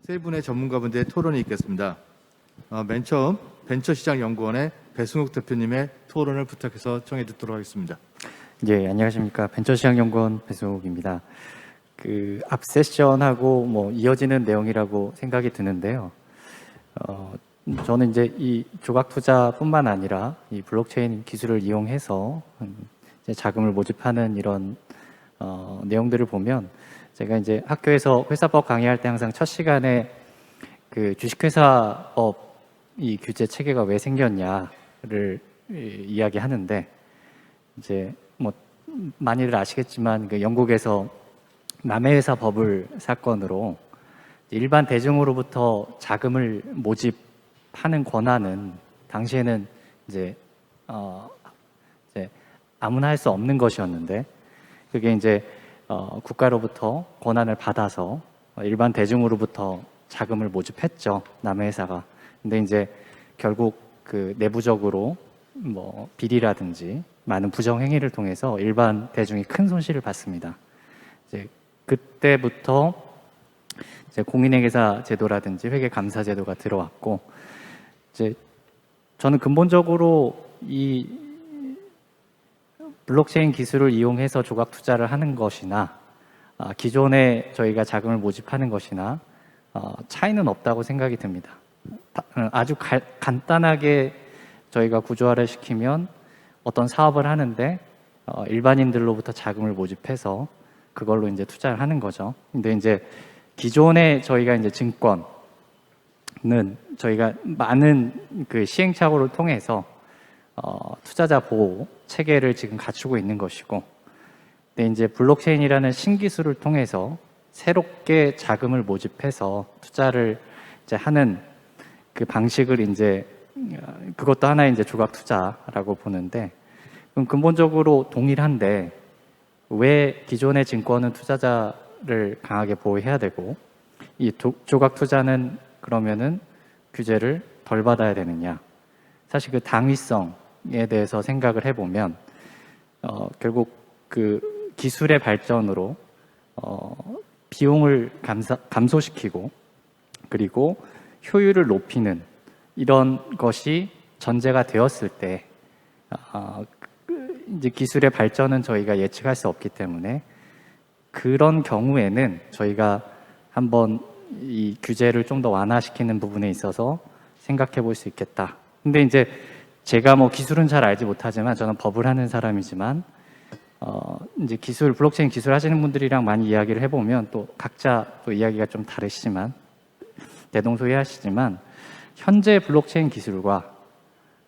세 분의 전문가분들의 토론이 있겠습니다. 맨 처음 벤처시장연구원의 배승욱 대표님의 토론을 부탁해서 청해 듣도록 하겠습니다. 예, 안녕하십니까. 벤처시장연구원 배승욱입니다. 앞 세션하고 이어지는 내용이라고 생각이 드는데요. 저는 이제 이 조각 투자뿐만 아니라 이 블록체인 기술을 이용해서 이제 자금을 모집하는 이런 내용들을 보면, 제가 이제 학교에서 회사법 강의할 때 항상 첫 시간에 그 주식회사법 이 규제 체계가 왜 생겼냐를 이야기하는데, 이제 많이들 아시겠지만 그 영국에서 남의 회사 버블 사건으로 일반 대중으로부터 자금을 모집하는 권한은 당시에는 이제 아무나 할 수 없는 것이었는데, 그게 이제 국가로부터 권한을 받아서 일반 대중으로부터 자금을 모집했죠, 남의 회사가. 근데 이제 결국 그 내부적으로 비리라든지 많은 부정 행위를 통해서 일반 대중이 큰 손실을 봤습니다. 이제 그때부터 이제 공인회계사 제도라든지 회계감사 제도가 들어왔고, 이제 저는 근본적으로 이 블록체인 기술을 이용해서 조각 투자를 하는 것이나 기존에 저희가 자금을 모집하는 것이나 차이는 없다고 생각이 듭니다. 아주 간단하게 저희가 구조화를 시키면 어떤 사업을 하는데 일반인들로부터 자금을 모집해서 그걸로 이제 투자를 하는 거죠. 근데 이제 기존에 저희가 이제 증권은 저희가 많은 그 시행착오를 통해서 투자자 보호 체계를 지금 갖추고 있는 것이고, 근데 이제 블록체인이라는 신기술을 통해서 새롭게 자금을 모집해서 투자를 이제 하는 그 방식을 이제 그것도 하나의 이제 조각 투자라고 보는데, 그럼 근본적으로 동일한데 왜 기존의 증권은 투자자를 강하게 보호해야 되고 이 조각 투자는 그러면은 규제를 덜 받아야 되느냐? 사실 그 당위성에 대해서 생각을 해보면 결국 그 기술의 발전으로 비용을 감소시키고 그리고 효율을 높이는 이런 것이 전제가 되었을 때 이제 기술의 발전은 저희가 예측할 수 없기 때문에, 그런 경우에는 저희가 한번 이 규제를 좀 더 완화시키는 부분에 있어서 생각해 볼 수 있겠다. 근데 이제 제가 기술은 잘 알지 못하지만, 저는 법을 하는 사람이지만 이제 블록체인 기술 하시는 분들이랑 많이 이야기를 해보면 또 각자 또 이야기가 좀 다르시지만 대동소이하시지만, 현재 블록체인 기술과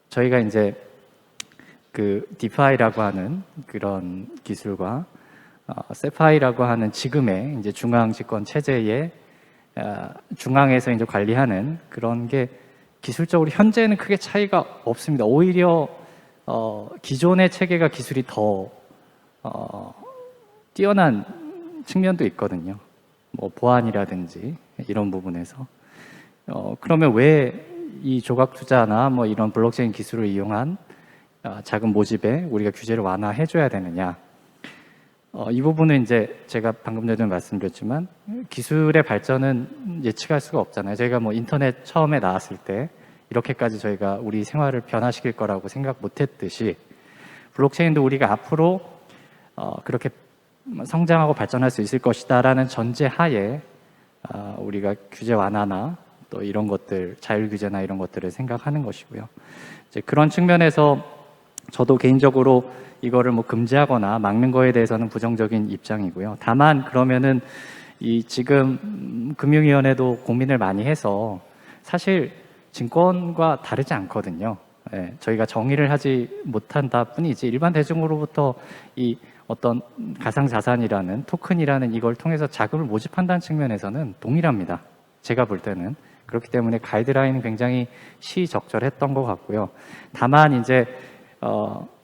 저희가 이제 그 디파이라고 하는 그런 기술과 세파이라고 하는 지금의 이제 중앙 집권 체제의 중앙에서 이제 관리하는 그런 게 기술적으로 현재는 크게 차이가 없습니다. 오히려 기존의 체계가 기술이 더 뛰어난 측면도 있거든요. 보안이라든지 이런 부분에서. 그러면 왜 이 조각 투자나 이런 블록체인 기술을 이용한 자금 모집에 우리가 규제를 완화해줘야 되느냐? 이 부분은 이제 제가 방금 전에 말씀드렸지만 기술의 발전은 예측할 수가 없잖아요. 저희가 인터넷 처음에 나왔을 때 이렇게까지 저희가 우리 생활을 변화시킬 거라고 생각 못했듯이, 블록체인도 우리가 앞으로 그렇게 성장하고 발전할 수 있을 것이다라는 전제하에 우리가 규제 완화나 또 이런 것들, 자율 규제나 이런 것들을 생각하는 것이고요. 이제 그런 측면에서 저도 개인적으로 이거를 금지하거나 막는 거에 대해서는 부정적인 입장이고요. 다만 그러면은 이 지금 금융위원회도 고민을 많이 해서 사실 증권과 다르지 않거든요. 저희가 정의를 하지 못한다 뿐이지 일반 대중으로부터 이 어떤 가상자산이라는 토큰이라는 이걸 통해서 자금을 모집한다는 측면에서는 동일합니다. 제가 볼 때는. 그렇기 때문에 가이드라인은 굉장히 시적절했던 것 같고요. 다만 이제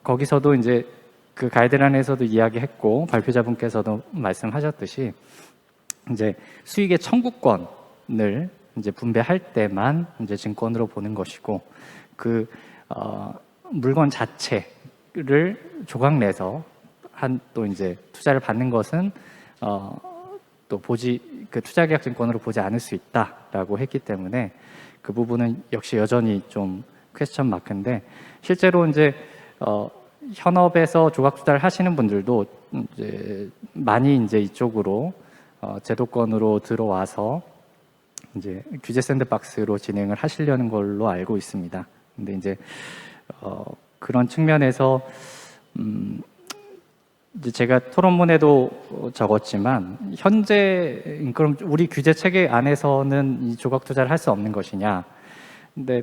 거기서도 이제 그 가이드라인에서도 이야기했고 발표자분께서도 말씀하셨듯이 이제 수익의 청구권을 이제 분배할 때만 이제 증권으로 보는 것이고, 그 물건 자체를 조각 내서 또 이제 투자를 받는 것은 또 그 투자계약증권으로 보지 않을 수 있다라고 했기 때문에 그 부분은 역시 여전히 좀 퀘스천 마크인데, 실제로 이제 현업에서 조각 투자를 하시는 분들도 이제 많이 이제 이쪽으로 제도권으로 들어와서 이제 규제 샌드박스로 진행을 하시려는 걸로 알고 있습니다. 근데 이제 그런 측면에서 이제 제가 토론문에도 적었지만, 현재 그럼 우리 규제 체계 안에서는 이 조각 투자를 할 수 없는 것이냐? 근데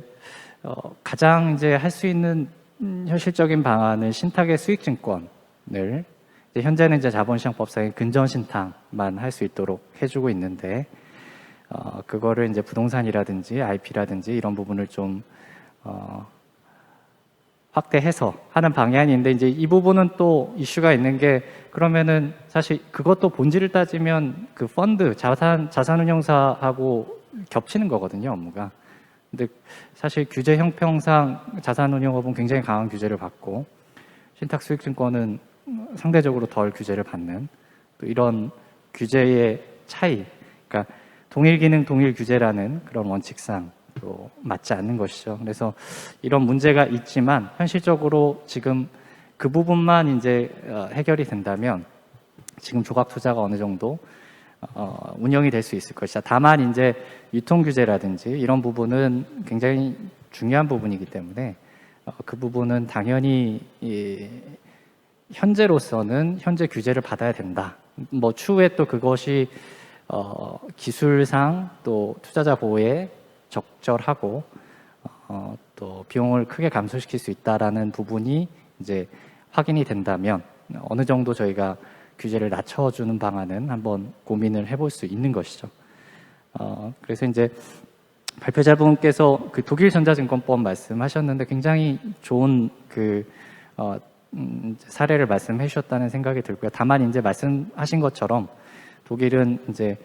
가장 이제 할 수 있는 현실적인 방안은 신탁의 수익증권을 이제 현재는 이제 자본시장법상의 근전신탁만 할 수 있도록 해주고 있는데, 그거를 이제 부동산이라든지 IP라든지 이런 부분을 좀 확대해서 하는 방향인데, 이제 이 부분은 또 이슈가 있는 게, 그러면은 사실 그것도 본질을 따지면 그 펀드 자산운용사하고 겹치는 거거든요, 업무가. 근데 사실 규제 형평상 자산운용업은 굉장히 강한 규제를 받고, 신탁수익증권은 상대적으로 덜 규제를 받는, 또 이런 규제의 차이, 그러니까 동일 기능 동일 규제라는 그런 원칙상 또 맞지 않는 것이죠. 그래서 이런 문제가 있지만, 현실적으로 지금 그 부분만 이제 해결이 된다면 지금 조각 투자가 어느 정도 운영이 될 수 있을 것이다. 다만 이제 유통 규제라든지 이런 부분은 굉장히 중요한 부분이기 때문에 그 부분은 당연히 현재로서는 현재 규제를 받아야 된다. 뭐 추후에 또 그것이 기술상 또 투자자 보호에 적절하고 또 비용을 크게 감소시킬 수 있다라는 부분이 이제 확인이 된다면 어느 정도 저희가 규제를 낮춰주는 방안은 한번 고민을 해볼 수 있는 것이죠. 그래서 이제 발표자분께서 그 독일 전자증권법 말씀하셨는데, 굉장히 좋은 그 사례를 말씀해 주셨다는 생각이 들고요. 다만 이제 말씀하신 것처럼 독일은 이제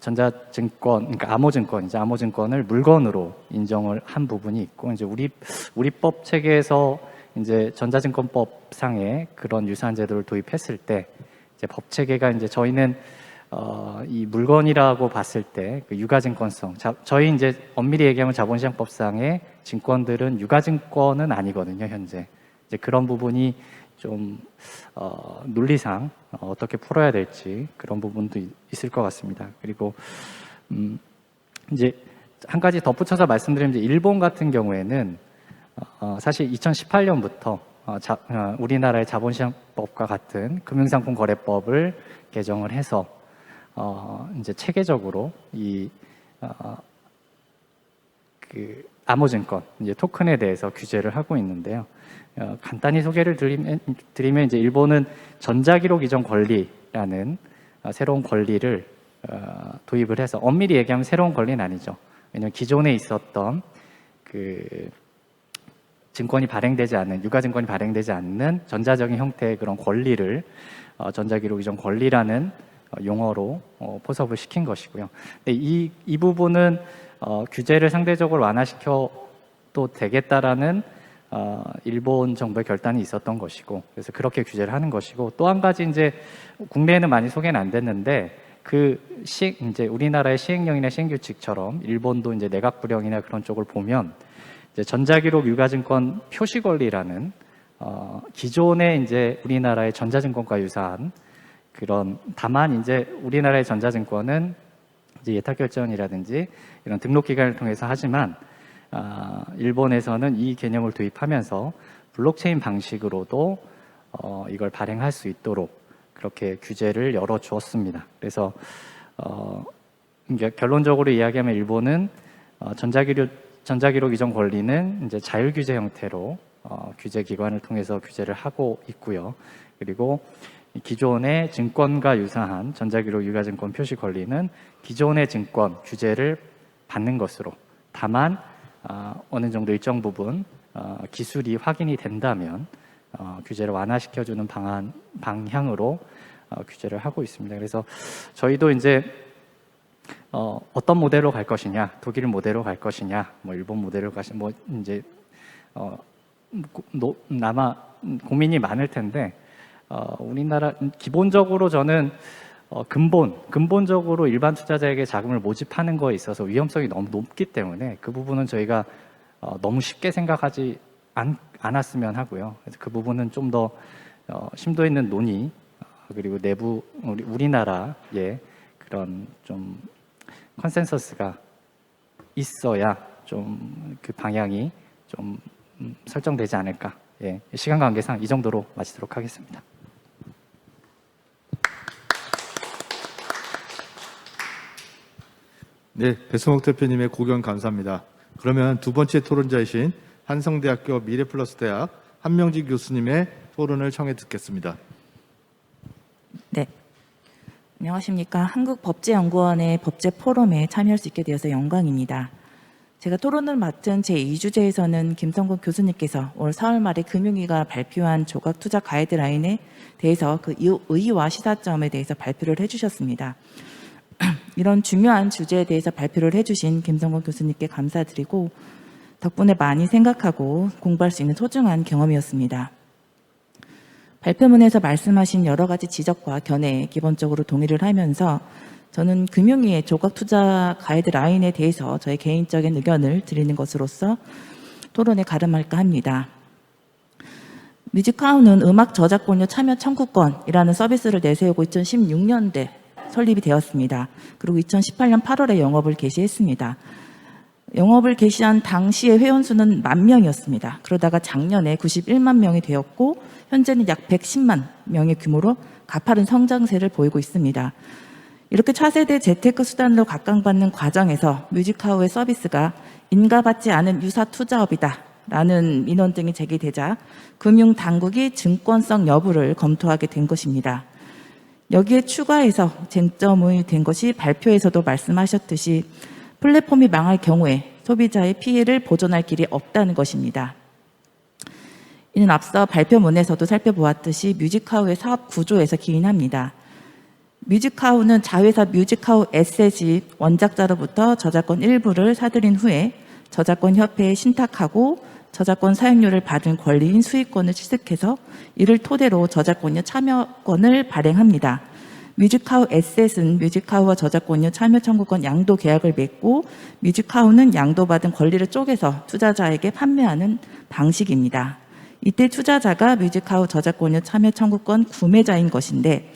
전자증권, 그러니까 암호증권을 물건으로 인정을 한 부분이 있고, 이제 우리 법 체계에서 이제 전자증권법상의 그런 유사한 제도를 도입했을 때, 이제 법 체계가 이제 저희는 이 물건이라고 봤을 때 그 유가증권성, 저희 이제 엄밀히 얘기하면 자본시장법상의 증권들은 유가증권은 아니거든요, 현재. 이제 그런 부분이 좀 논리상 어떻게 풀어야 될지 그런 부분도 있을 것 같습니다. 그리고 이제 한 가지 덧붙여서 말씀드리면, 이제 일본 같은 경우에는 사실 2018년부터 우리나라의 자본시장법과 같은 금융상품거래법을 개정을 해서 이제 체계적으로 그 암호증권, 이제 토큰에 대해서 규제를 하고 있는데요. 간단히 소개를 드리면 이제 일본은 전자기록 이전 권리라는 새로운 권리를 도입을 해서, 엄밀히 얘기하면 새로운 권리는 아니죠. 왜냐하면 기존에 있었던 그 증권이 발행되지 않는, 유가증권이 발행되지 않는 전자적인 형태의 그런 권리를 전자기록 이전 권리라는 용어로 포섭을 시킨 것이고요. 근데 이 부분은 규제를 상대적으로 완화시켜도 되겠다라는 일본 정부의 결단이 있었던 것이고, 그래서 그렇게 규제를 하는 것이고, 또 한 가지 이제 국내에는 많이 소개는 안 됐는데, 이제 우리나라의 시행령이나 시행규칙처럼 일본도 이제 내각부령이나 그런 쪽을 보면, 이제 전자기록 유가증권 표시권리라는 기존의 이제 우리나라의 전자증권과 유사한 그런, 다만 이제 우리나라의 전자증권은 이제 예탁결제원이라든지 이런 등록기관을 통해서 하지만, 일본에서는 이 개념을 도입하면서 블록체인 방식으로도 이걸 발행할 수 있도록 그렇게 규제를 열어주었습니다. 그래서 결론적으로 이야기하면 일본은 전자기록 이전 권리는 이제 자율규제 형태로 규제기관을 통해서 규제를 하고 있고요. 그리고 기존의 증권과 유사한 전자기록 유가증권 표시 권리는 기존의 증권 규제를 받는 것으로, 다만 어느 정도 일정 부분 기술이 확인이 된다면 규제를 완화시켜주는 방향으로 규제를 하고 있습니다. 그래서 저희도 이제 어떤 모델로 갈 것이냐, 독일 모델로 갈 것이냐, 뭐 일본 모델로 뭐 이제 아마 고민이 많을 텐데, 우리나라 기본적으로 저는 근본적으로 일반 투자자에게 자금을 모집하는 거에 있어서 위험성이 너무 높기 때문에 그 부분은 저희가 너무 쉽게 생각하지 않았으면 하고요. 그래서 그 부분은 좀 더 심도 있는 논의 그리고 내부 우리나라의 그런 좀 컨센서스가 있어야 좀 그 방향이 좀 설정되지 않을까. 예, 시간 관계상 이 정도로 마치도록 하겠습니다. 네, 배승옥 대표님의 고견 감사합니다. 그러면 두 번째 토론자이신 한성대학교 미래플러스대학 한명직 교수님의 토론을 청해 듣겠습니다. 네. 안녕하십니까. 한국법제연구원의 법제포럼에 참여할 수 있게 되어서 영광입니다. 제가 토론을 맡은 제2주제에서는 김성근 교수님께서 올 4월 말에 금융위가 발표한 조각투자 가이드라인에 대해서 그 의의와 시사점에 대해서 발표를 해주셨습니다. 이런 중요한 주제에 대해서 발표를 해주신 김성근 교수님께 감사드리고 덕분에 많이 생각하고 공부할 수 있는 소중한 경험이었습니다. 발표문에서 말씀하신 여러 가지 지적과 견해에 기본적으로 동의를 하면서 저는 금융위의 조각투자 가이드라인에 대해서 저의 개인적인 의견을 드리는 것으로서 토론에 가름할까 합니다. 뮤직하우는 음악 저작권료 참여 청구권이라는 서비스를 내세우고 2016년대 설립이 되었습니다. 그리고 2018년 8월에 영업을 개시했습니다. 영업을 개시한 당시의 회원수는 10,000명이었습니다. 그러다가 작년에 91만 명이 되었고 현재는 약 110만 명의 규모로 가파른 성장세를 보이고 있습니다. 이렇게 차세대 재테크 수단으로 각광받는 과정에서 뮤직하우의 서비스가 인가받지 않은 유사 투자업이다 라는 민원 등이 제기되자 금융당국이 증권성 여부를 검토하게 된 것입니다. 여기에 추가해서 쟁점이 된 것이 발표에서도 말씀하셨듯이 플랫폼이 망할 경우에 소비자의 피해를 보존할 길이 없다는 것입니다. 이는 앞서 발표문에서도 살펴보았듯이 뮤직하우의 사업 구조에서 기인합니다. 뮤직하우는 자회사 뮤직하우 에셋이 원작자로부터 저작권 일부를 사들인 후에 저작권 협회에 신탁하고 저작권 사용료를 받은 권리인 수익권을 취득해서 이를 토대로 저작권료 참여권을 발행합니다. 뮤직하우 에셋은 뮤직하우와 저작권료 참여 청구권 양도 계약을 맺고 뮤직하우는 양도받은 권리를 쪼개서 투자자에게 판매하는 방식입니다. 이때 투자자가 뮤직하우 저작권료 참여 청구권 구매자인 것인데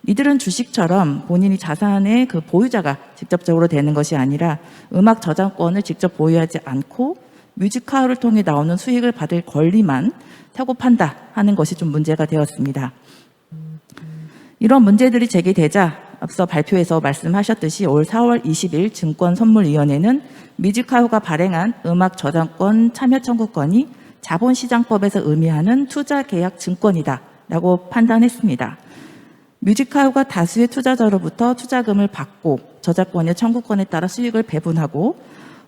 이들은 주식처럼 본인이 자산의 그 보유자가 직접적으로 되는 것이 아니라 음악 저작권을 직접 보유하지 않고 뮤직하우를 통해 나오는 수익을 받을 권리만 사고 판다 하는 것이 좀 문제가 되었습니다. 이런 문제들이 제기되자 앞서 발표에서 말씀하셨듯이 올 4월 20일 증권선물위원회는 뮤직하우가 발행한 음악 저작권 참여 청구권이 자본시장법에서 의미하는 투자계약 증권이다 라고 판단했습니다. 뮤직하우가 다수의 투자자로부터 투자금을 받고 저작권료 청구권에 따라 수익을 배분하고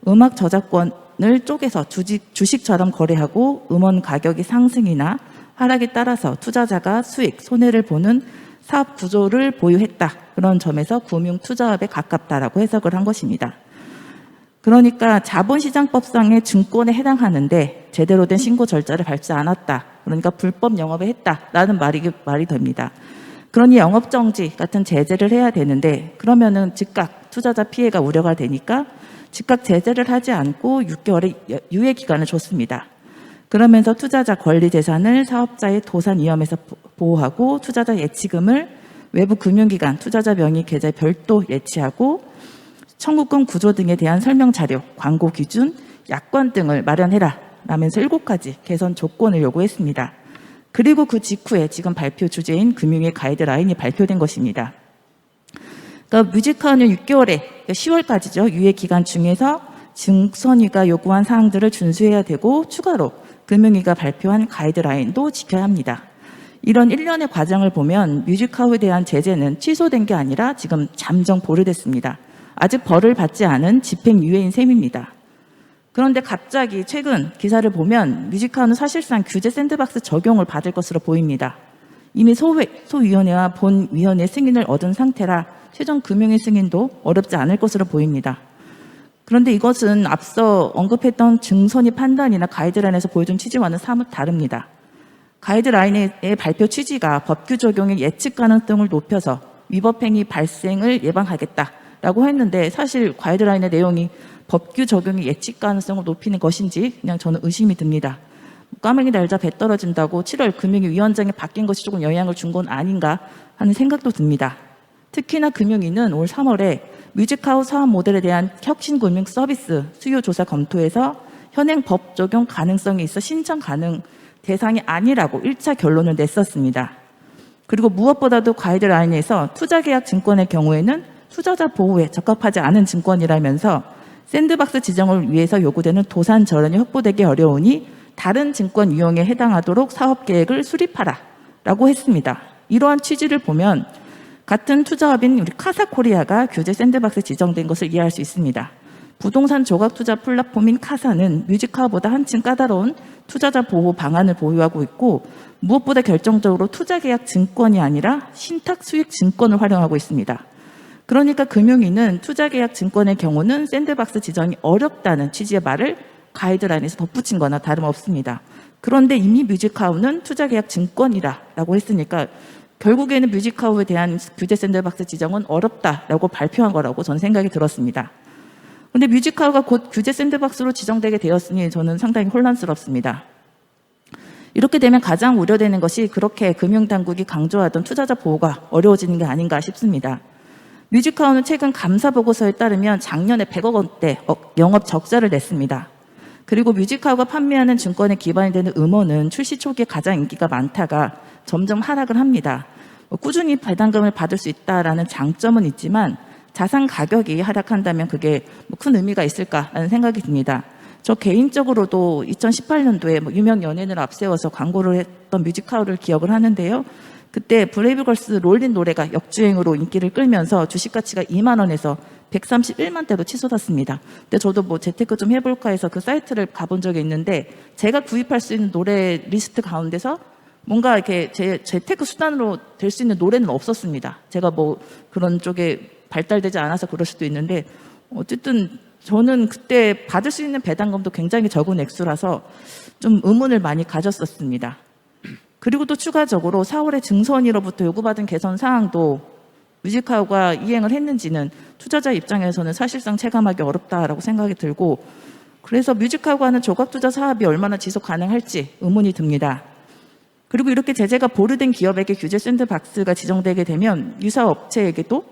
음악 저작권을 쪼개서 주식처럼 거래하고 음원 가격이 상승이나 하락에 따라서 투자자가 수익, 손해를 보는 사업 구조를 보유했다. 그런 점에서 금융투자업에 가깝다라고 해석을 한 것입니다. 그러니까 자본시장법상의 증권에 해당하는데 제대로 된 신고 절차를 밟지 않았다. 그러니까 불법 영업을 했다라는 말이 됩니다. 그러니 영업정지 같은 제재를 해야 되는데 그러면은 즉각 투자자 피해가 우려가 되니까 즉각 제재를 하지 않고 6개월의 유예 기간을 줬습니다. 그러면서 투자자 권리 재산을 사업자의 도산 위험에서 보호하고 투자자 예치금을 외부 금융기관 투자자 명의 계좌에 별도 예치하고 청구권 구조 등에 대한 설명 자료, 광고 기준, 약관 등을 마련해라 라면서 7가지 개선 조건을 요구했습니다. 그리고 그 직후에 지금 발표 주제인 금융의 가이드라인이 발표된 것입니다. 그러니까 뮤직하우는 6개월에 10월까지죠. 유예 기간 중에서 증권위가 요구한 사항들을 준수해야 되고 추가로 금융위가 발표한 가이드라인도 지켜야 합니다. 이런 1년의 과정을 보면 뮤직하우에 대한 제재는 취소된 게 아니라 지금 잠정 보류됐습니다. 아직 벌을 받지 않은 집행유예인 셈입니다. 그런데 갑자기 최근 기사를 보면 뮤직하우는 사실상 규제 샌드박스 적용을 받을 것으로 보입니다. 이미 소위원회와 본위원회 승인을 얻은 상태라 최종 금융위 승인도 어렵지 않을 것으로 보입니다. 그런데 이것은 앞서 언급했던 증손위 판단이나 가이드라인에서 보여준 취지와는 사뭇 다릅니다. 가이드라인의 발표 취지가 법규 적용의 예측 가능성을 높여서 위법 행위 발생을 예방하겠다라고 했는데 사실 가이드라인의 내용이 법규 적용의 예측 가능성을 높이는 것인지 그냥 저는 의심이 듭니다. 까마귀 날자 배 떨어진다고 7월 금융위원장이 바뀐 것이 조금 영향을 준 건 아닌가 하는 생각도 듭니다. 특히나 금융위는 올 3월에 뮤직하우스 사업 모델에 대한 혁신금융 서비스 수요 조사 검토에서 현행 법 적용 가능성이 있어 신청 가능 대상이 아니라고 1차 결론을 냈었습니다. 그리고 무엇보다도 가이드라인에서 투자계약 증권의 경우에는 투자자 보호에 적합하지 않은 증권이라면서 샌드박스 지정을 위해서 요구되는 도산 절연이 확보되기 어려우니 다른 증권 유형에 해당하도록 사업계획을 수립하라 라고 했습니다. 이러한 취지를 보면 같은 투자업인 우리 카사코리아가 규제 샌드박스에 지정된 것을 이해할 수 있습니다. 부동산 조각 투자 플랫폼인 카사는 뮤직하우보다 한층 까다로운 투자자 보호 방안을 보유하고 있고 무엇보다 결정적으로 투자계약 증권이 아니라 신탁 수익 증권을 활용하고 있습니다. 그러니까 금융위는 투자계약 증권의 경우는 샌드박스 지정이 어렵다는 취지의 말을 가이드라인에서 덧붙인 거나 다름없습니다. 그런데 이미 뮤직하우는 투자계약 증권이라고 했으니까 결국에는 뮤직하우에 대한 규제 샌드박스 지정은 어렵다라고 발표한 거라고 저는 생각이 들었습니다. 그런데 뮤직하우가 곧 규제 샌드박스로 지정되게 되었으니 저는 상당히 혼란스럽습니다. 이렇게 되면 가장 우려되는 것이 그렇게 금융당국이 강조하던 투자자 보호가 어려워지는 게 아닌가 싶습니다. 뮤직하우는 최근 감사보고서에 따르면 작년에 100억 원대 영업 적자를 냈습니다. 그리고 뮤직하우가 판매하는 증권에 기반이 되는 음원은 출시 초기에 가장 인기가 많다가 점점 하락을 합니다. 꾸준히 배당금을 받을 수 있다라는 장점은 있지만 자산 가격이 하락한다면 그게 큰 의미가 있을까라는 생각이 듭니다. 저 개인적으로도 2018년도에 유명 연예인을 앞세워서 광고를 했던 뮤직하우를 기억을 하는데요. 그때 브레이브걸스 롤린 노래가 역주행으로 인기를 끌면서 주식 가치가 2만 원에서 131만 대로 치솟았습니다. 근데 저도 뭐 재테크 좀 해볼까 해서 그 사이트를 가본 적이 있는데 제가 구입할 수 있는 노래 리스트 가운데서 뭔가 이렇게 제 재테크 수단으로 될 수 있는 노래는 없었습니다. 제가 뭐 그런 쪽에 발달되지 않아서 그럴 수도 있는데 어쨌든 저는 그때 받을 수 있는 배당금도 굉장히 적은 액수라서 좀 의문을 많이 가졌었습니다. 그리고 또 추가적으로 4월에 증선위로부터 요구받은 개선 사항도 뮤직하우가 이행을 했는지는 투자자 입장에서는 사실상 체감하기 어렵다라고 생각이 들고 그래서 뮤직하우가 하는 조각투자 사업이 얼마나 지속 가능할지 의문이 듭니다. 그리고 이렇게 제재가 보류된 기업에게 규제 샌드박스가 지정되게 되면 유사 업체에게도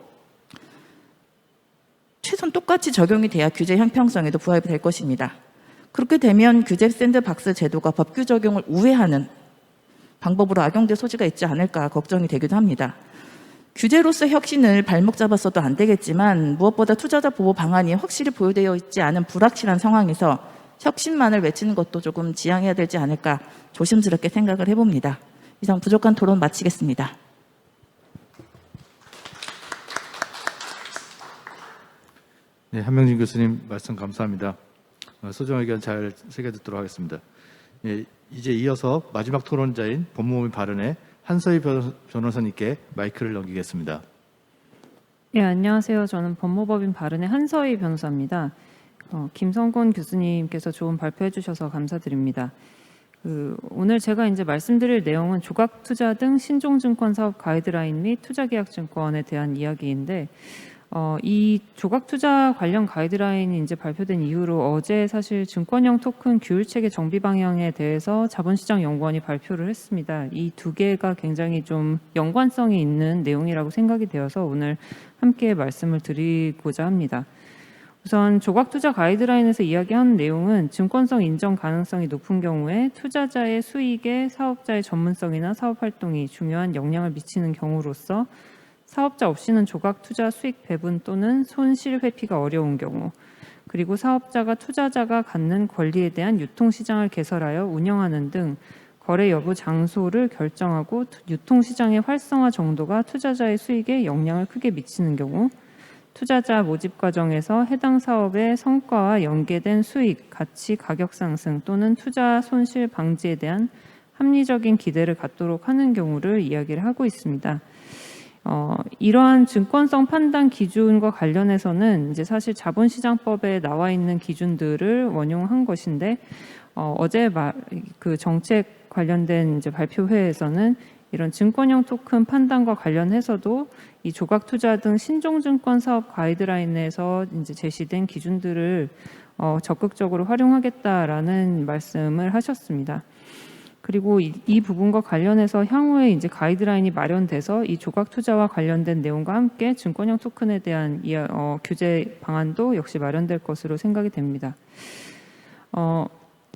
최소한 똑같이 적용이 돼야 규제 형평성에도 부합이 될 것입니다. 그렇게 되면 규제 샌드박스 제도가 법규 적용을 우회하는 방법으로 악용될 소지가 있지 않을까 걱정이 되기도 합니다. 규제로서 혁신을 발목 잡았어도 안 되겠지만 무엇보다 투자자 보호 방안이 확실히 보유되어 있지 않은 불확실한 상황에서 혁신만을 외치는 것도 조금 지양해야 되지 않을까 조심스럽게 생각을 해봅니다. 이상 부족한 토론 마치겠습니다. 네, 한명진 교수님 말씀 감사합니다. 소정 의견 잘 새겨듣도록 하겠습니다. 예, 이제 이어서 마지막 토론자인 법무법인 발언의 한서희 변호사님께 마이크를 넘기겠습니다. 예, 안녕하세요. 저는 법무법인 발언의 한서희 변호사입니다. 김성곤 교수님께서 좋은 발표해 주셔서 감사드립니다. 오늘 제가 이제 말씀드릴 내용은 조각투자 등 신종증권 사업 가이드라인 및 투자계약증권에 대한 이야기인데 이 조각투자 관련 가이드라인이 이제 발표된 이후로 어제 사실 증권형 토큰 규율체계 정비 방향에 대해서 자본시장연구원이 발표를 했습니다. 이 두 개가 굉장히 좀 연관성이 있는 내용이라고 생각이 되어서 오늘 함께 말씀을 드리고자 합니다. 우선 조각투자 가이드라인에서 이야기하는 내용은 증권성 인정 가능성이 높은 경우에 투자자의 수익에 사업자의 전문성이나 사업활동이 중요한 영향을 미치는 경우로서 사업자 없이는 조각투자 수익 배분 또는 손실 회피가 어려운 경우, 그리고 사업자가 투자자가 갖는 권리에 대한 유통시장을 개설하여 운영하는 등 거래 여부 장소를 결정하고 유통시장의 활성화 정도가 투자자의 수익에 영향을 크게 미치는 경우, 투자자 모집 과정에서 해당 사업의 성과와 연계된 수익, 가치, 가격 상승 또는 투자 손실 방지에 대한 합리적인 기대를 갖도록 하는 경우를 이야기를 하고 있습니다. 이러한 증권성 판단 기준과 관련해서는 이제 사실 자본시장법에 나와 있는 기준들을 원용한 것인데 어제 그 정책 관련된 이제 발표회에서는 이런 증권형 토큰 판단과 관련해서도 이 조각 투자 등 신종증권 사업 가이드라인에서 이제 제시된 기준들을 적극적으로 활용하겠다라는 말씀을 하셨습니다. 그리고 이 부분과 관련해서 향후에 이제 가이드라인이 마련돼서 이 조각 투자와 관련된 내용과 함께 증권형 토큰에 대한 규제 방안도 역시 마련될 것으로 생각이 됩니다.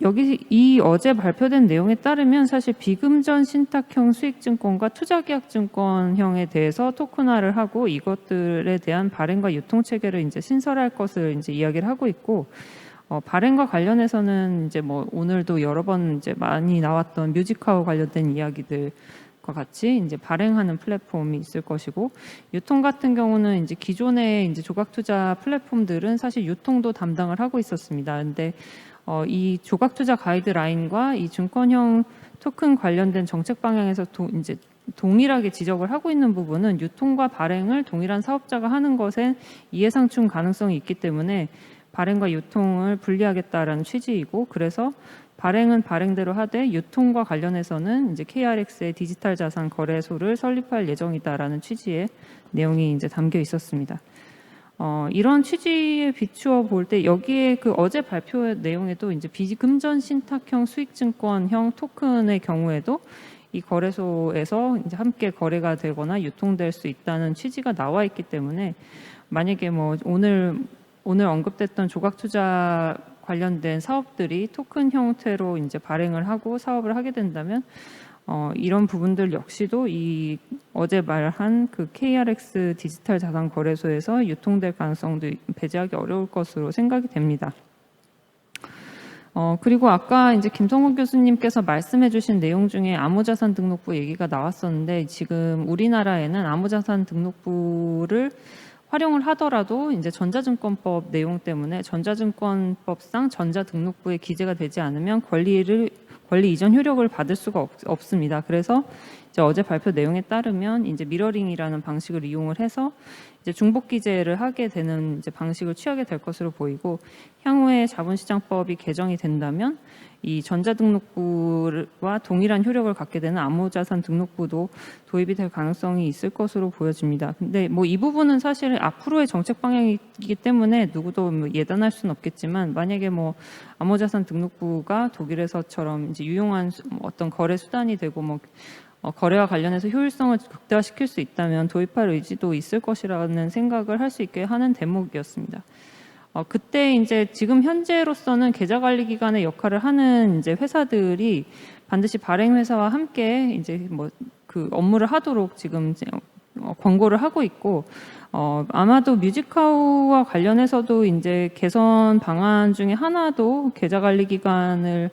여기 이 어제 발표된 내용에 따르면 사실 비금전 신탁형 수익증권과 투자계약증권형에 대해서 토큰화를 하고 이것들에 대한 발행과 유통 체계를 이제 신설할 것을 이제 이야기를 하고 있고, 발행과 관련해서는 이제 뭐 오늘도 여러 번 이제 많이 나왔던 뮤직하우 관련된 이야기들과 같이 이제 발행하는 플랫폼이 있을 것이고, 유통 같은 경우는 이제 기존의 이제 조각 투자 플랫폼들은 사실 유통도 담당을 하고 있었습니다. 근데 이 조각 투자 가이드라인과 이 증권형 토큰 관련된 정책 방향에서 이제 동일하게 지적을 하고 있는 부분은 유통과 발행을 동일한 사업자가 하는 것에 이해상충 가능성이 있기 때문에 발행과 유통을 분리하겠다라는 취지이고, 그래서 발행은 발행대로 하되 유통과 관련해서는 이제 KRX의 디지털 자산 거래소를 설립할 예정이다라는 취지의 내용이 이제 담겨 있었습니다. 이런 취지에 비추어 볼 때 여기에 그 어제 발표 내용에도 이제 비금전 신탁형 수익증권형 토큰의 경우에도 이 거래소에서 이제 함께 거래가 되거나 유통될 수 있다는 취지가 나와 있기 때문에, 만약에 뭐 오늘 언급됐던 조각 투자 관련된 사업들이 토큰 형태로 이제 발행을 하고 사업을 하게 된다면 이런 부분들 역시도 이 어제 말한 그 KRX 디지털 자산 거래소에서 유통될 가능성도 배제하기 어려울 것으로 생각이 됩니다. 그리고 아까 이제 김성곤 교수님께서 말씀해주신 내용 중에 암호자산 등록부 얘기가 나왔었는데, 지금 우리나라에는 암호자산 등록부를 활용을 하더라도 이제 전자증권법 내용 때문에 전자증권법상 전자등록부에 기재가 되지 않으면 권리 이전 효력을 받을 수가 없습니다. 그래서 이제 어제 발표 내용에 따르면 이제 미러링이라는 방식을 이용을 해서 이제 중복 기재를 하게 되는 이제 방식을 취하게 될 것으로 보이고, 향후에 자본시장법이 개정이 된다면 이 전자등록부와 동일한 효력을 갖게 되는 암호자산 등록부도 도입이 될 가능성이 있을 것으로 보여집니다. 근데 뭐 이 부분은 사실 앞으로의 정책 방향이기 때문에 누구도 뭐 예단할 수는 없겠지만, 만약에 뭐 암호자산 등록부가 독일에서처럼 이제 유용한 어떤 거래 수단이 되고 뭐 거래와 관련해서 효율성을 극대화시킬 수 있다면 도입할 의지도 있을 것이라는 생각을 할 수 있게 하는 대목이었습니다. 그때 이제 지금 현재로서는 계좌관리기관의 역할을 하는 이제 회사들이 반드시 발행회사와 함께 이제 뭐 그 업무를 하도록 지금 이제 권고를 하고 있고, 아마도 뮤직하우와 관련해서도 이제 개선 방안 중에 하나도 계좌관리기관과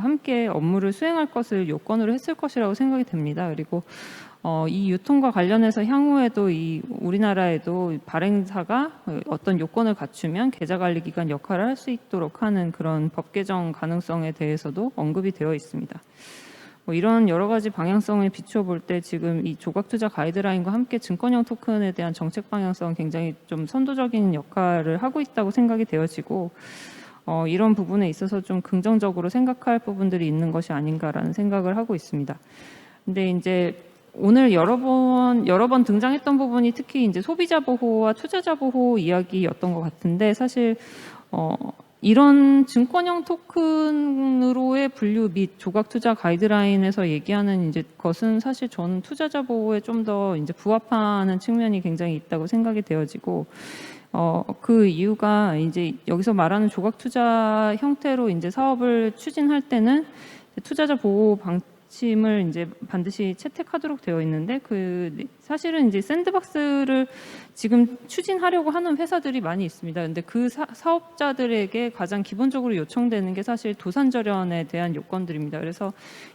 함께 업무를 수행할 것을 요건으로 했을 것이라고 생각이 됩니다. 그리고 이 유통과 관련해서 향후에도 이 우리나라에도 발행사가 어떤 요건을 갖추면 계좌관리기관 역할을 할 수 있도록 하는 그런 법 개정 가능성에 대해서도 언급이 되어 있습니다. 뭐 이런 여러 가지 방향성을 비추어 볼 때 지금 이 조각투자 가이드라인과 함께 증권형 토큰에 대한 정책 방향성 굉장히 좀 선도적인 역할을 하고 있다고 생각이 되어지고, 이런 부분에 있어서 좀 긍정적으로 생각할 부분들이 있는 것이 아닌가라는 생각을 하고 있습니다. 근데 이제 오늘 여러 번 등장했던 부분이 특히 이제 소비자 보호와 투자자 보호 이야기였던 것 같은데, 사실 이런 증권형 토큰으로의 분류 및 조각 투자 가이드라인에서 얘기하는 이제 것은 사실 저는 투자자 보호에 좀 더 이제 부합하는 측면이 굉장히 있다고 생각이 되어지고, 그 이유가 이제 여기서 말하는 조각 투자 형태로 이제 사업을 추진할 때는 투자자 보호 방침을 이제 반드시 채택하도록 되어 있는데, 사실은 이제 샌드박스를 지금 추진하려고 하는 회사들이 많이 있습니다. 근데 그 사업자들에게 가장 기본적으로 요청되는 게 사실 도산절연에 대한 요건들입니다. 그래서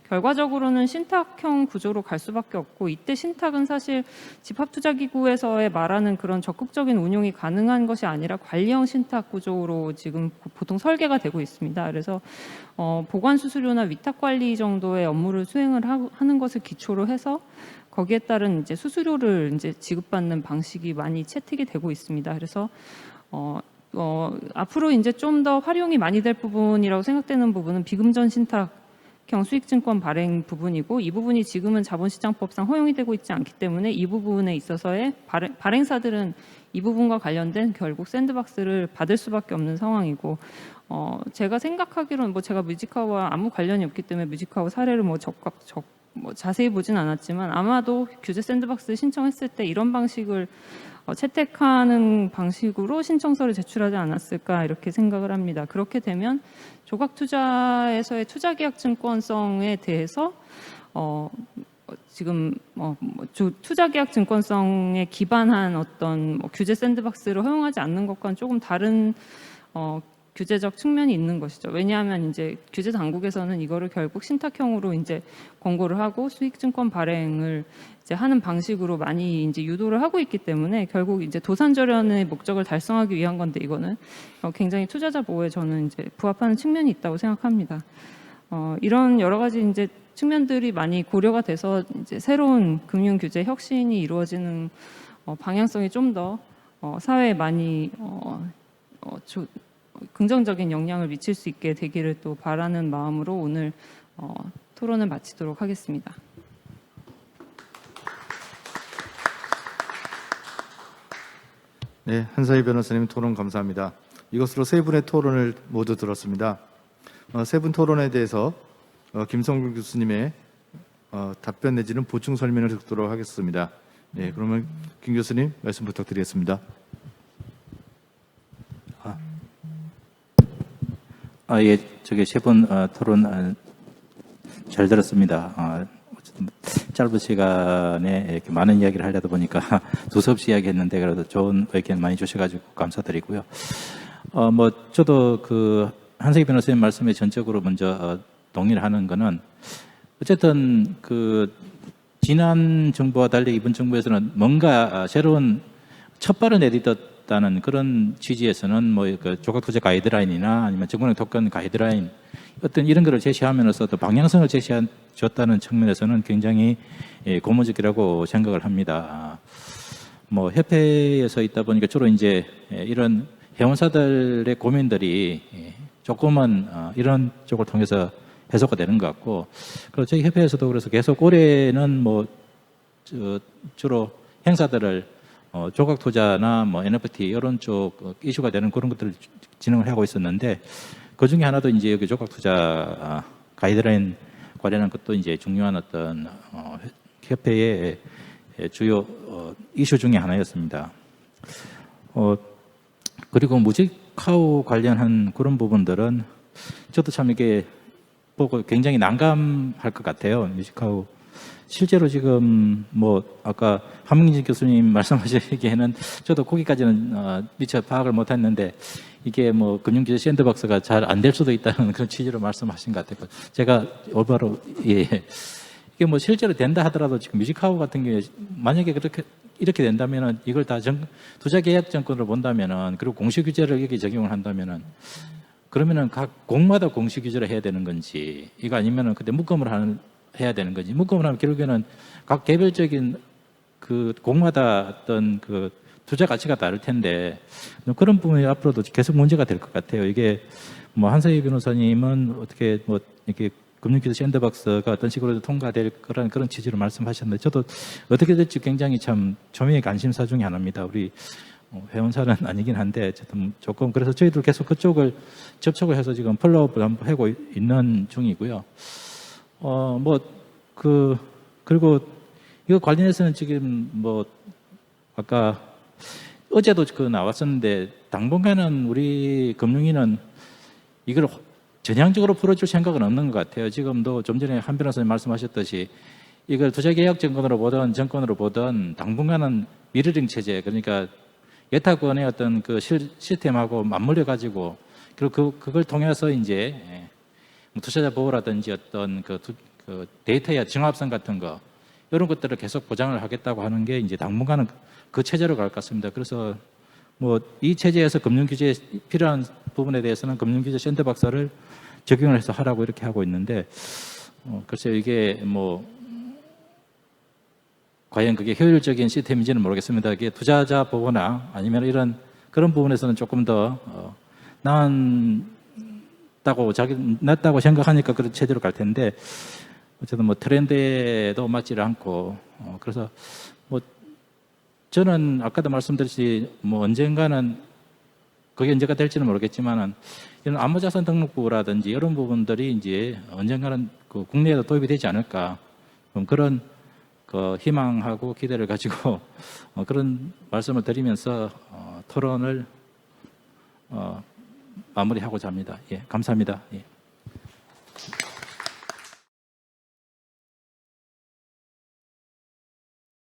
결과적으로는 신탁형 구조로 갈 수밖에 없고, 이때 신탁은 사실 집합투자기구에서의 말하는 그런 적극적인 운용이 가능한 것이 아니라 관리형 신탁 구조로 지금 보통 설계가 되고 있습니다. 그래서 보관 수수료나 위탁 관리 정도의 업무를 수행을 하는 것을 기초로 해서 거기에 따른 이제 수수료를 이제 지급받는 방식이 많이 채택이 되고 있습니다. 그래서 앞으로 이제 좀 더 활용이 많이 될 부분이라고 생각되는 부분은 비금전 신탁 수익증권 발행 부분이고 이 부분이 지금은 자본시장법상 허용이 되고 있지 않기 때문에 이 부분에 있어서의 발행사들은 이 부분과 관련된 결국 샌드박스를 받을 수밖에 없는 상황이고 제가 생각하기로는 뭐 제가 뮤직하우와 아무 관련이 없기 때문에 뮤직하우 사례를 뭐 자세히 보진 않았지만 아마도 규제 샌드박스 신청했을 때 이런 방식을 채택하는 방식으로 신청서를 제출하지 않았을까 이렇게 생각을 합니다. 그렇게 되면 조각 투자에서의 투자계약 증권성에 대해서 지금 투자계약 증권성에 기반한 어떤 규제 샌드박스를 허용하지 않는 것과는 조금 다른 규제적 측면이 있는 것이죠. 왜냐하면 이제 규제 당국에서는 이거를 결국 신탁형으로 이제 권고를 하고 수익증권 발행을 이제 하는 방식으로 많이 이제 유도를 하고 있기 때문에 결국 이제 도산절연의 목적을 달성하기 위한 건데 이거는 굉장히 투자자 보호에 저는 이제 부합하는 측면이 있다고 생각합니다. 이런 여러 가지 이제 측면들이 많이 고려가 돼서 이제 새로운 금융 규제 혁신이 이루어지는 방향성이 좀 더 사회에 많이 긍정적인 영향을 미칠 수 있게 되기를 또 바라는 마음으로 오늘 토론을 마치도록 하겠습니다. 네, 한서희 변호사님 토론 감사합니다. 이것으로 세 분의 토론을 모두 들었습니다. 세 분 토론에 대해서 김성근 교수님의 답변 내지는 보충 설명을 듣도록 하겠습니다. 네, 그러면 김 교수님 말씀 부탁드리겠습니다. 예, 저기 세 분 토론 잘 들었습니다. 어쨌든 짧은 시간에 이렇게 많은 이야기를 하려다 보니까 두서없이 이야기했는데 그래도 좋은 의견 많이 주셔가지고 감사드리고요. 뭐 저도 그 한석희 변호사님 말씀에 전적으로 먼저 동의를 하는 거는 어쨌든 그 지난 정부와 달리 이번 정부에서는 뭔가 새로운 첫발을 내딛었다는 그런 취지에서는 뭐 그 조각 투자 가이드라인이나 아니면 정권의 토건 가이드라인 어떤 이런 거를 제시하면서 또 방향성을 제시해줬다는 측면에서는 굉장히 고무적이라고 생각을 합니다. 뭐 협회에서 있다 보니까 주로 이제 이런 회원사들의 고민들이 조금은 이런 쪽을 통해서 해소가 되는 것 같고, 그리고 저희 협회에서도 그래서 계속 올해는 뭐 주로 행사들을 조각 투자나 뭐 NFT 이런 쪽 이슈가 되는 그런 것들을 진행을 하고 있었는데, 그 중에 하나도 이제 여기 조각 투자 가이드라인 관련한 것도 이제 중요한 어떤 협회의 주요 이슈 중에 하나였습니다. 그리고 무직카우 관련한 그런 부분들은 저도 참 이게 보고 굉장히 난감할 것 같아요. 뮤직카우 실제로 지금 뭐 아까 한명진 교수님 말씀하시기에는 저도 거기까지는 미처 파악을 못했는데 이게 뭐 금융규제 샌드박스가 잘 안 될 수도 있다는 그런 취지로 말씀하신 것 같아요. 제가 올바로 이게 뭐 실제로 된다 하더라도 지금 뮤직카우 같은 경우에 만약에 이렇게 된다면은 이걸 다 투자계약 정권으로 본다면은 그리고 공시규제를 여기 적용을 한다면은 그러면은 각 공마다 공시규제를 해야 되는 건지 이거 아니면은 그때 묶음을 해야 되는 건지 묶음을 하면 결국에는 각 개별적인 그 공마다 어떤 그 투자 가치가 다를 텐데 그런 부분이 앞으로도 계속 문제가 될 것 같아요. 이게 뭐 한서희 변호사님은 어떻게 뭐 이렇게 금융규제 샌드박스가 어떤 식으로 통과될 거라는 그런 취지로 말씀하셨는데 저도 어떻게 될지 굉장히 참 초미의 관심사 중에 하나입니다. 우리 회원사는 아니긴 한데 어쨌든 조금 그래서 저희도 계속 그쪽을 접촉을 해서 지금 폴로업을 한번 하고 있는 중이고요. 그리고 이거 관련해서는 지금 뭐 아까 어제도 그 나왔었는데 당분간은 우리 금융위는 이걸 전향적으로 풀어줄 생각은 없는 것 같아요. 지금도 좀 전에 한 변호사님 말씀하셨듯이 이걸 투자계약증권으로 보든 정권으로 보든 당분간은 미러링 체제, 그러니까 예탁권의 어떤 그 시스템하고 맞물려 가지고 그리고 그걸 통해서 이제 투자자 보호라든지 어떤 그 데이터의 정합성 같은 거 이런 것들을 계속 보장을 하겠다고 하는 게 이제 당분간은 그 체제로 갈 것 같습니다. 그래서 뭐 이 체제에서 금융규제에 필요한 부분에 대해서는 금융규제 샌드박스를 적용을 해서 하라고 이렇게 하고 있는데 글쎄요 이게 뭐 과연 그게 효율적인 시스템인지는 모르겠습니다. 이게 투자자 보호나 아니면 이런 그런 부분에서는 조금 더 나은 낮다고 생각하니까 그런 체제로 갈 텐데 어쨌든 뭐 트렌드에도 맞지를 않고 그래서 뭐 저는 아까도 말씀드렸듯이 뭐 언젠가는 그게 언제가 될지는 모르겠지만은 이런 암호자산 등록부라든지 이런 부분들이 이제 언젠가는 그 국내에도 도입이 되지 않을까 그런 그 희망하고 기대를 가지고 그런 말씀을 드리면서 토론을 마무리하고자 합니다. 예, 감사합니다. 예.